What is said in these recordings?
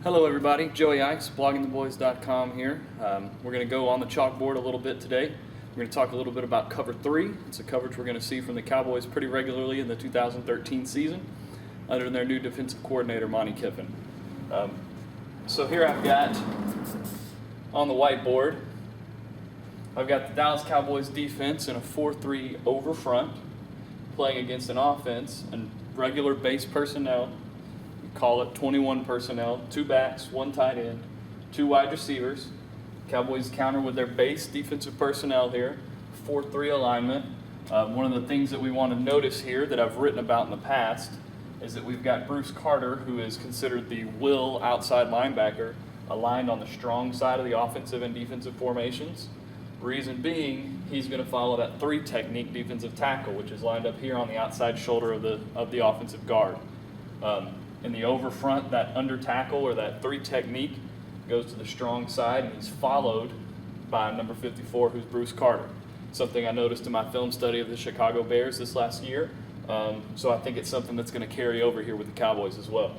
Hello everybody, Joey Ickes, bloggingtheboys.com here. We're going to go on the chalkboard a little bit today. We're going to talk a little bit about Cover 3. It's a coverage we're going to see from the Cowboys pretty regularly in the 2013 season under their new defensive coordinator, Monty Kiffin. So here I've got on the whiteboard, I've got the Dallas Cowboys defense in a 4-3 over front, playing against an offense and regular base personnel. Call it 21 personnel, 2 backs, 1 tight end, 2 wide receivers. Cowboys counter with their base defensive personnel here, 4-3 alignment. One of the things that we want to notice here that I've written about in the past is that we've got Bruce Carter, who is considered the will outside linebacker, aligned on the strong side of the offensive and defensive formations. Reason being, he's going to follow that 3 technique defensive tackle, which is lined up here on the outside shoulder of the offensive guard. In the over front, that under tackle or that 3 technique goes to the strong side, and he's followed by number 54, who's Bruce Carter. Something I noticed in my film study of the Chicago Bears this last year. So I think it's something that's going to carry over here with the Cowboys as well.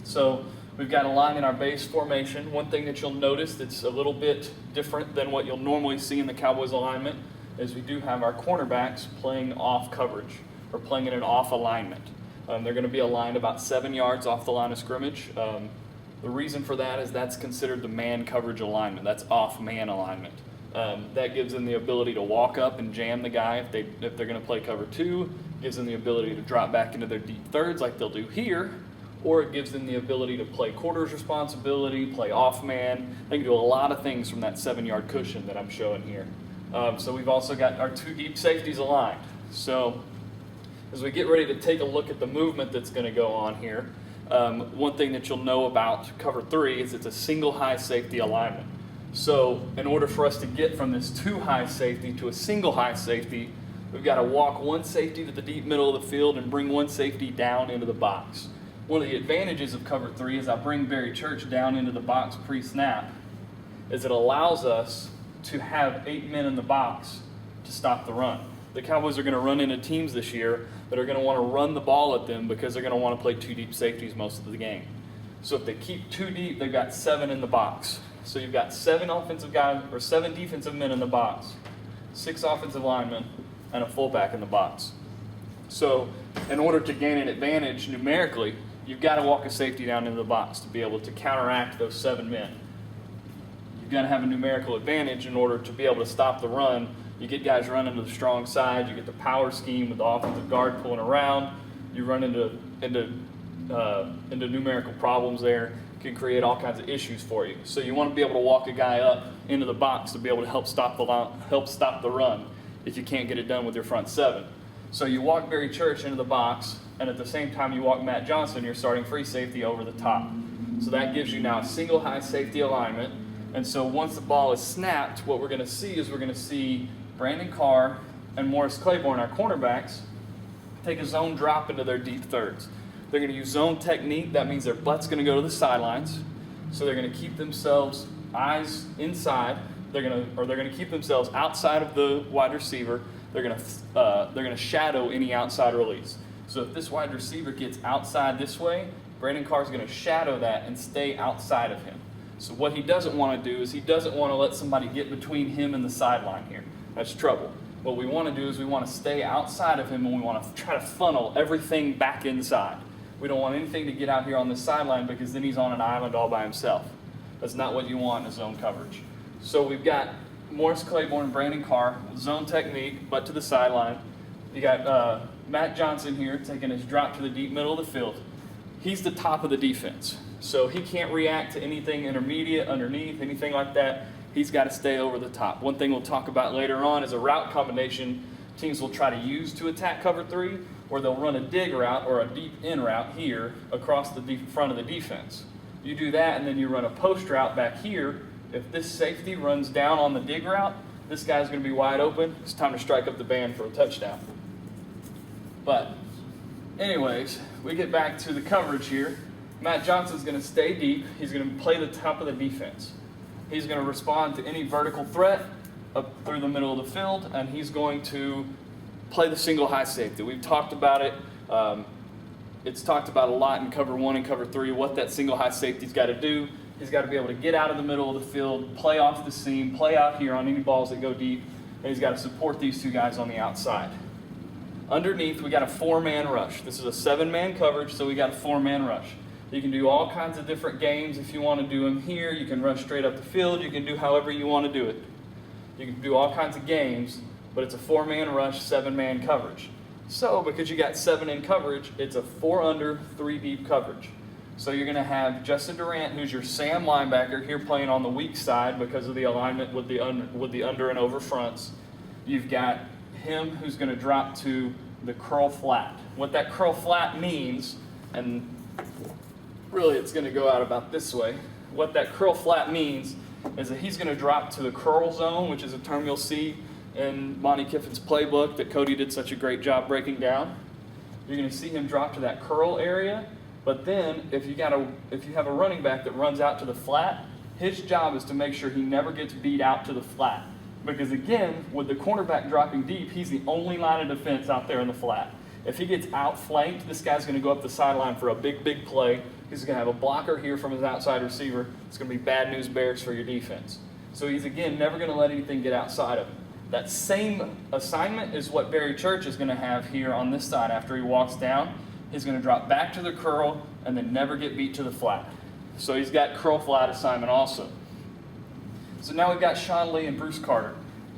So we've got a line in our base formation. One thing that you'll notice that's a little bit different than what you'll normally see in the Cowboys alignment is we do have our cornerbacks playing off coverage or playing in an off alignment. They're going to be aligned about 7 yards off the line of scrimmage. The reason for that is that's considered the man coverage alignment. That's off man alignment. That gives them the ability to walk up and jam the guy if they're going to play cover 2. Gives them the ability to drop back into their deep thirds like they'll do here, or it gives them the ability to play quarters responsibility, play off man. They can do a lot of things from that 7-yard cushion that I'm showing here. So we've also got our 2 deep safeties aligned. So as we get ready to take a look at the movement that's going to go on here, one thing that you'll know about Cover 3 is it's a single high safety alignment. So in order for us to get from this 2 high safety to a single high safety, we've got to walk 1 safety to the deep middle of the field and bring 1 safety down into the box. One of the advantages of Cover 3 is I bring Barry Church down into the box pre-snap, is it allows us to have 8 men in the box to stop the run. The Cowboys are going to run into teams this year that are going to want to run the ball at them because they're going to want to play 2 deep safeties most of the game. So if they keep 2 deep, they've got 7 in the box. So you've got 7 offensive guys or 7 defensive men in the box, 6 offensive linemen, and a fullback in the box. So in order to gain an advantage numerically, you've got to walk a safety down into the box to be able to counteract those 7 men. You've got to have a numerical advantage in order to be able to stop the run. You get guys running to the strong side. You get the power scheme with the offensive guard pulling around. You run into numerical problems there. It can create all kinds of issues for you. So you want to be able to walk a guy up into the box to be able to help stop the run if you can't get it done with your front 7. So you walk Barry Church into the box, and at the same time you walk Matt Johnson, your starting free safety, over the top. So that gives you now a single high safety alignment. And so once the ball is snapped, what we're going to see Brandon Carr and Morris Claiborne, our cornerbacks, take a zone drop into their deep thirds. They're going to use zone technique. That means their butt's going to go to the sidelines. So they're going to keep themselves eyes inside. They're going to keep themselves outside of the wide receiver. They're going to shadow any outside release. So if this wide receiver gets outside this way, Brandon Carr's going to shadow that and stay outside of him. So what he doesn't want to do is he doesn't want to let somebody get between him and the sideline here. That's trouble. What we want to do is we want to stay outside of him, and we want to try to funnel everything back inside. We don't want anything to get out here on the sideline because then he's on an island all by himself. That's not what you want in zone coverage. So we've got Morris Claiborne and Brandon Carr, zone technique, butt to the sideline. You got Matt Johnson here taking his drop to the deep middle of the field. He's the top of the defense, so he can't react to anything intermediate, underneath, anything like that. He's got to stay over the top. One thing we'll talk about later on is a route combination teams will try to use to attack Cover 3, where they'll run a dig route or a deep in route here across the front of the defense. You do that, and then you run a post route back here. If this safety runs down on the dig route, this guy's going to be wide open. It's time to strike up the band for a touchdown. But anyways, we get back to the coverage here. Matt Johnson's going to stay deep. He's going to play the top of the defense. He's going to respond to any vertical threat up through the middle of the field, and he's going to play the single high safety. We've talked about it. It's talked about a lot in Cover 1 and Cover 3, what that single high safety's got to do. He's got to be able to get out of the middle of the field, play off the seam, play out here on any balls that go deep, and he's got to support these two guys on the outside. Underneath, we got a 4-man rush. This is a 7-man coverage, so we got a 4-man rush. You can do all kinds of different games if you want to do them here. You can rush straight up the field. You can do however you want to do it. You can do all kinds of games, but it's a 4-man rush, 7-man coverage. So because you got 7 in coverage, it's a 4 under, 3 deep coverage. So you're going to have Justin Durant, who's your Sam linebacker, here playing on the weak side because of the alignment with the under and over fronts. You've got him who's going to drop to the curl flat. What that curl flat means, and really it's going to go out about this way, what that curl flat means is that he's going to drop to the curl zone, which is a term you'll see in Monty Kiffin's playbook that Cody did such a great job breaking down. You're going to see him drop to that curl area, but then if you have a running back that runs out to the flat, his job is to make sure he never gets beat out to the flat. Because again, with the cornerback dropping deep, he's the only line of defense out there in the flat. If he gets outflanked, this guy's going to go up the sideline for a big, big play. He's going to have a blocker here from his outside receiver. It's going to be bad news bears for your defense. So he's, again, never going to let anything get outside of him. That same assignment is what Barry Church is going to have here on this side after he walks down. He's going to drop back to the curl and then never get beat to the flat. So he's got curl flat assignment also. So now we've got Sean Lee and Bruce Carter.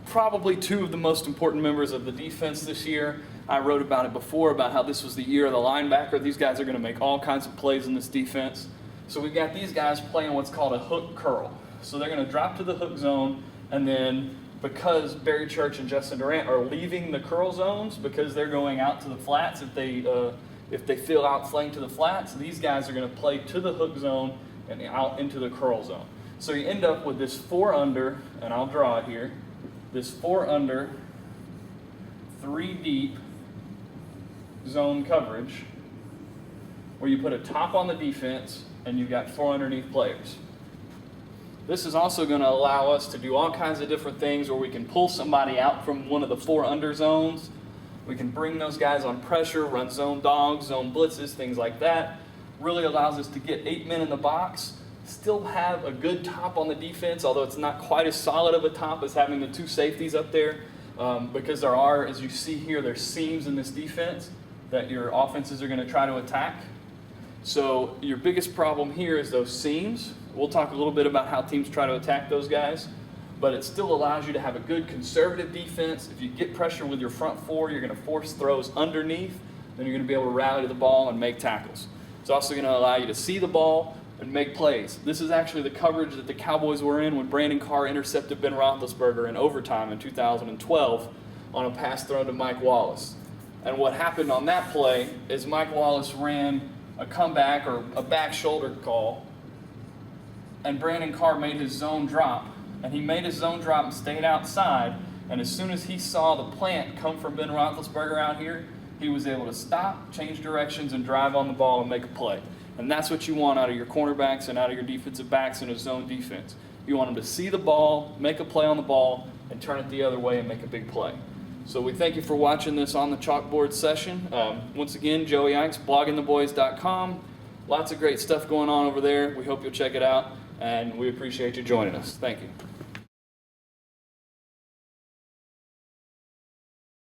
Probably two of the most important members of the defense this year. I wrote about it before, about how this was the year of the linebacker. These guys are going to make all kinds of plays in this defense. So we've got these guys playing what's called a hook curl. So they're going to drop to the hook zone, and then because Barry Church and Justin Durant are leaving the curl zones because they're going out to the flats, if they feel outflanked to the flats, these guys are going to play to the hook zone and out into the curl zone. So you end up with this 4 under, and I'll draw it here, this 4 under, 3 deep zone coverage where you put a top on the defense and you've got 4 underneath players. This is also going to allow us to do all kinds of different things where we can pull somebody out from one of the 4 under zones. We can bring those guys on pressure, run zone dogs, zone blitzes, things like that. Really allows us to get 8 men in the box, still have a good top on the defense, although it's not quite as solid of a top as having the 2 safeties up there, because there are, as you see here, there's seams in this defense that your offenses are going to try to attack. So your biggest problem here is those seams. We'll talk a little bit about how teams try to attack those guys, but it still allows you to have a good conservative defense. If you get pressure with your front 4, you're going to force throws underneath, then you're going to be able to rally to the ball and make tackles. It's also going to allow you to see the ball and make plays. This is actually the coverage that the Cowboys were in when Brandon Carr intercepted Ben Roethlisberger in overtime in 2012 on a pass thrown to Mike Wallace. And what happened on that play is Mike Wallace ran a comeback or a back shoulder call, and Brandon Carr made his zone drop. And he made his zone drop and stayed outside, and as soon as he saw the plant come from Ben Roethlisberger out here, he was able to stop, change directions, and drive on the ball and make a play. And that's what you want out of your cornerbacks and out of your defensive backs in a zone defense. You want them to see the ball, make a play on the ball, and turn it the other way and make a big play. So we thank you for watching this on the Chalkboard session. Once again, Joey Ickes, bloggingtheboys.com. Lots of great stuff going on over there. We hope you'll check it out, and we appreciate you joining us. Thank you.